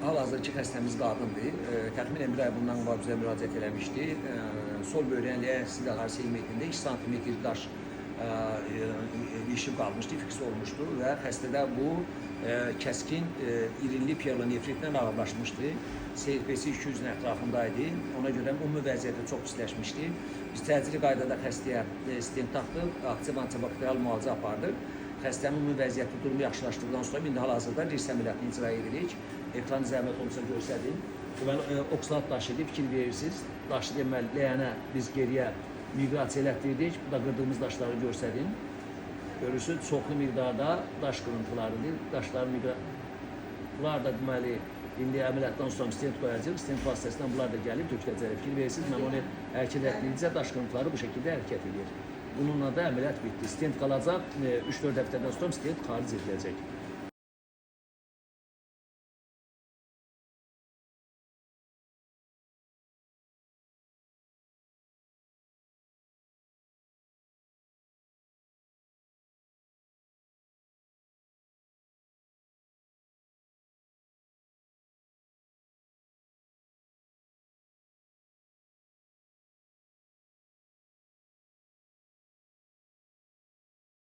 hal-hazırki xəstəmiz qadındır. Təxminən bir ay bundan qabaq bizə müraciət eləmişdi. Sol böyrəyin ləyəsi daxil segmentində 2 sm daş ilişib qalmışdı, fiks olmuşdu və xəstədə bu kəskin irinli pielonefritlə ağırlaşmışdı. CRP-si 200-ün ətrafındaydı. Ona görə ümumi vəziyyəti çox pisləşmişdi. Biz təcili qaydada xəstəyə stent taxdıq, aktiv antibakterial müalicə apardıq. Xəstənin ümumi vəziyyəti durumu yaxşılaşdıqdan sonra indi hal-hazırda risk əməliyyatını icra edirik. Ekran zəhmət olursa göstərin. Deməli, oksalat daşıdır, fikir verirsiniz. Daşı deməli, ləyənə biz geriyə miqrasiya elətdirdik. Bu da qırdığımız daşları göstərin. Görürsünüz, çoxlu miqdarda daş qırıntılarıdır. Daşların bunlar da deməli, indi əməliyyatdan sonra stent qoyacaq. Stent vasitəsindən bunlar da gəlib töküləcək. Fikir verirsiniz, mən onu hərəkət etdikcə daş qırıntıları bu şəkildə hərəkət edir. Bununla da əməliyyat bitdi. Stent qalacaq, 3-4 həftədən sonra stent xaric ediləcək.